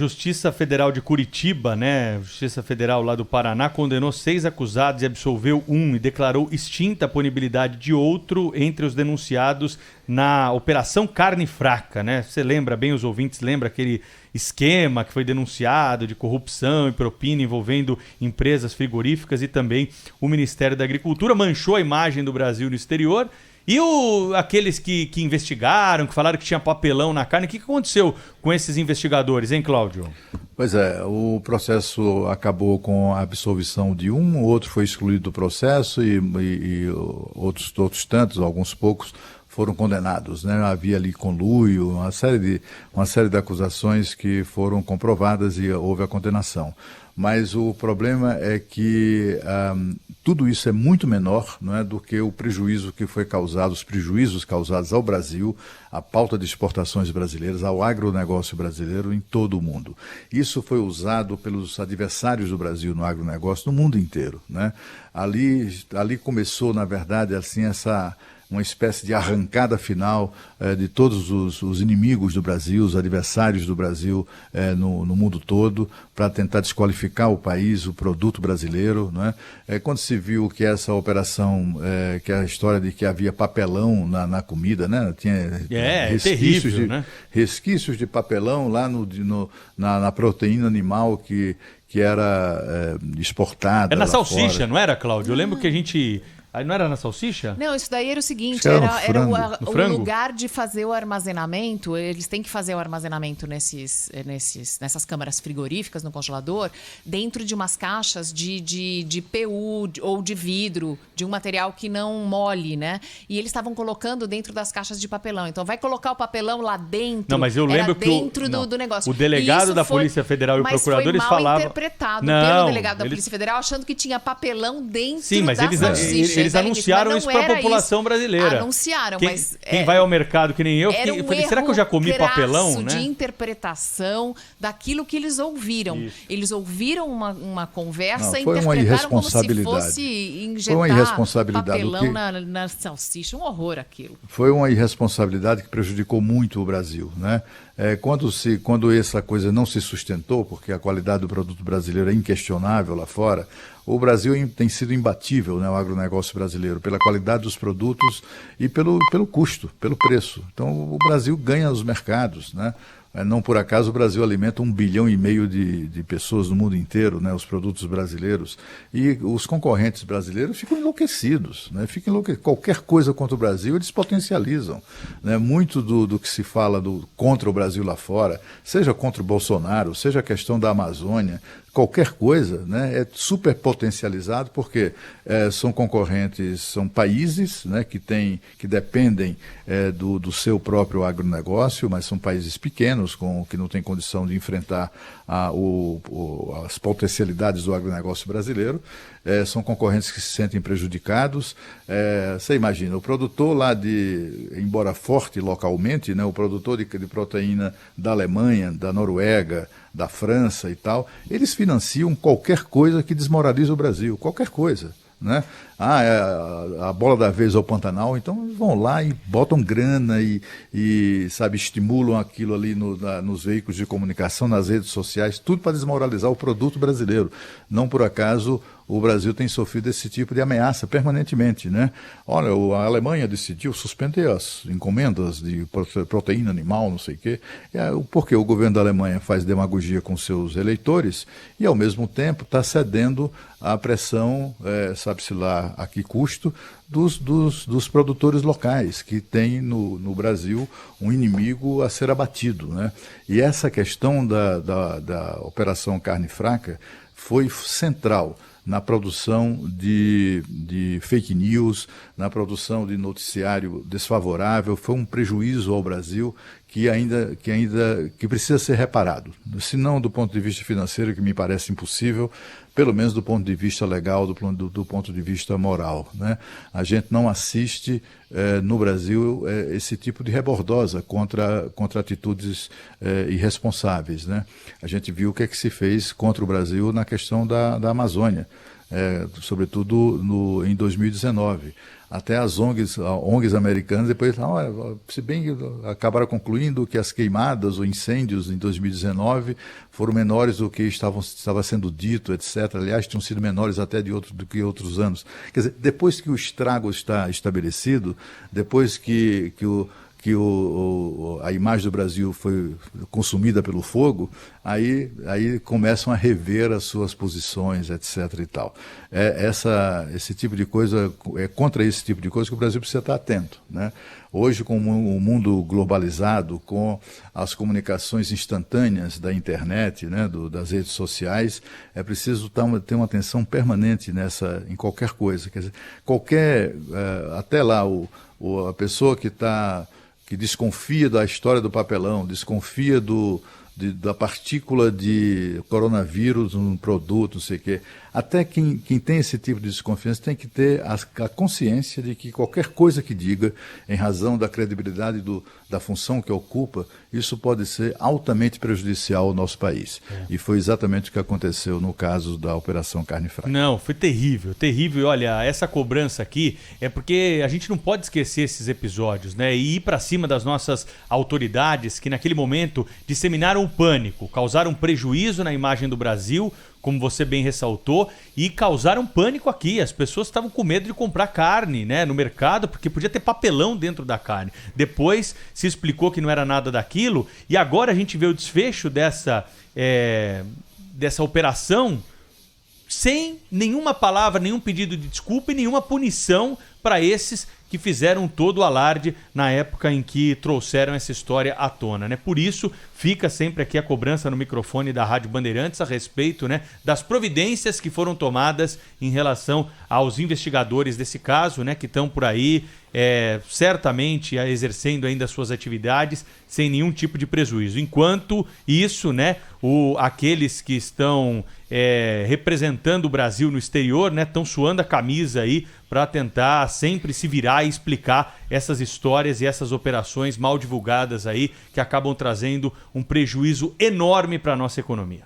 Justiça Federal de Curitiba, né? Justiça Federal lá do Paraná condenou 6 acusados e absolveu um e declarou extinta a punibilidade de outro entre os denunciados na Operação Carne Fraca, né? Você lembra bem, os ouvintes lembram aquele esquema que foi denunciado de corrupção e propina envolvendo empresas frigoríficas e também o Ministério da Agricultura, manchou a imagem do Brasil no exterior. E aqueles que investigaram, que falaram que tinha papelão na carne, o que aconteceu com esses investigadores, hein, Cláudio? Pois é, o processo acabou com a absolvição de um, o outro foi excluído do processo e outros tantos, alguns poucos, foram condenados, né? Havia ali conluio, uma série de acusações que foram comprovadas e houve a condenação. Mas o problema é que tudo isso é muito menor, não é, do que o prejuízo que foi causado, os prejuízos causados ao Brasil, à pauta de exportações brasileiras, ao agronegócio brasileiro em todo o mundo. Isso foi usado pelos adversários do Brasil no agronegócio no mundo inteiro, né? Ali começou, na verdade, assim, uma espécie de arrancada final de todos os inimigos do Brasil, os adversários do Brasil no mundo todo, para tentar desqualificar o país, o produto brasileiro, não é? Quando se viu que essa operação, que é a história de que havia papelão na comida, né? Tinha terrível, né? Resquícios de papelão lá na proteína animal que era exportada. É na salsicha, fora. não era, Cláudio? Eu lembro que a gente... Aí não era na salsicha? Não, isso daí era o seguinte, era o lugar de fazer o armazenamento, eles têm que fazer o armazenamento nessas câmaras frigoríficas, no congelador, dentro de umas caixas de PU ou de vidro, de um material que não mole, né? E eles estavam colocando dentro das caixas de papelão. Então, vai colocar o papelão lá dentro. Não, mas eu lembro que do negócio. O delegado da Polícia Federal e o procurador, eles falavam... Mas foi mal interpretado pelo delegado da Polícia Federal, achando que tinha papelão dentro da salsicha. Eles anunciaram isso para a população brasileira. Anunciaram, mas... Quem vai ao mercado que nem eu, eu falei, será que eu já comi papelão? De interpretação daquilo que eles ouviram. Isso. Eles ouviram uma conversa e interpretaram como se fosse injetar papelão na salsicha. Um horror aquilo. Foi uma irresponsabilidade que prejudicou muito o Brasil, né? Quando essa coisa não se sustentou, porque a qualidade do produto brasileiro é inquestionável lá fora, o Brasil tem sido imbatível, né, o agronegócio brasileiro, pela qualidade dos produtos e pelo custo, pelo preço. Então o Brasil ganha os mercados, né? Não por acaso o Brasil alimenta 1,5 bilhão de pessoas no mundo inteiro, né, os produtos brasileiros. E os concorrentes brasileiros ficam enlouquecidos, né, qualquer coisa contra o Brasil eles potencializam, né? Muito do que se fala contra o Brasil lá fora, seja contra o Bolsonaro, seja a questão da Amazônia, qualquer coisa, né, é super potencializado porque são concorrentes, são países, né, que dependem do seu próprio agronegócio, mas são países pequenos que não têm condição de enfrentar as potencialidades do agronegócio brasileiro. São concorrentes que se sentem prejudicados. Você imagina, o produtor lá embora forte localmente, né, o produtor de proteína da Alemanha, da Noruega, da França e tal, eles financiam qualquer coisa que desmoraliza o Brasil, qualquer coisa, né? A bola da vez ao Pantanal, então vão lá e botam grana e sabe, estimulam aquilo ali nos veículos de comunicação, nas redes sociais, tudo para desmoralizar o produto brasileiro. Não por acaso o Brasil tem sofrido esse tipo de ameaça permanentemente, né? Olha, a Alemanha decidiu suspender as encomendas de proteína animal, não sei o quê, porque o governo da Alemanha faz demagogia com seus eleitores e, ao mesmo tempo, está cedendo à pressão, sabe-se lá a que custo, dos produtores locais, que tem no Brasil um inimigo a ser abatido, né? E essa questão da Operação Carne Fraca foi central na produção de fake news, na produção de noticiário desfavorável. Foi um prejuízo ao Brasil que precisa ser reparado. Se não do ponto de vista financeiro, que me parece impossível, pelo menos do ponto de vista legal, do ponto de vista moral, né? A gente não assiste no Brasil esse tipo de rebordosa contra atitudes irresponsáveis, né? A gente viu o que é que se fez contra o Brasil na questão da Amazônia. sobretudo em 2019. Até as ONGs americanas depois se bem que acabaram concluindo que as queimadas ou incêndios em 2019 foram menores do que estava sendo dito, etc. Aliás, tinham sido menores até do que outros anos. Quer dizer, depois que o estrago está estabelecido, depois que a imagem do Brasil foi consumida pelo fogo, aí começam a rever as suas posições, etc. e tal. Esse tipo de coisa, contra esse tipo de coisa que o Brasil precisa estar atento, né? Hoje, com o mundo globalizado, com as comunicações instantâneas da internet, né, das redes sociais, é preciso ter uma atenção permanente em qualquer coisa. Quer dizer, até lá, a pessoa que desconfia da história do papelão, desconfia da partícula de coronavírus num produto, não sei o quê. Até quem tem esse tipo de desconfiança tem que ter a consciência de que qualquer coisa que diga, em razão da credibilidade da função que ocupa, isso pode ser altamente prejudicial ao nosso país. E foi exatamente o que aconteceu no caso da Operação Carne Fraca. Não, foi terrível, terrível. E olha, essa cobrança aqui é porque a gente não pode esquecer esses episódios, né? E ir para cima das nossas autoridades que naquele momento disseminaram o pânico, causaram prejuízo na imagem do Brasil, como você bem ressaltou, e causaram pânico aqui. As pessoas estavam com medo de comprar carne, né, no mercado, porque podia ter papelão dentro da carne. Depois se explicou que não era nada daquilo, e agora a gente vê o desfecho dessa operação sem nenhuma palavra, nenhum pedido de desculpa e nenhuma punição para esses que fizeram todo o alarde na época em que trouxeram essa história à tona, né? Por isso, fica sempre aqui a cobrança no microfone da Rádio Bandeirantes a respeito, né, das providências que foram tomadas em relação aos investigadores desse caso, né, que estão por aí certamente exercendo ainda as suas atividades sem nenhum tipo de prejuízo. Enquanto isso, né, aqueles que estão representando o Brasil no exterior, né, estão suando a camisa aí para tentar sempre se virar e explicar essas histórias e essas operações mal divulgadas aí que acabam trazendo um prejuízo enorme para a nossa economia.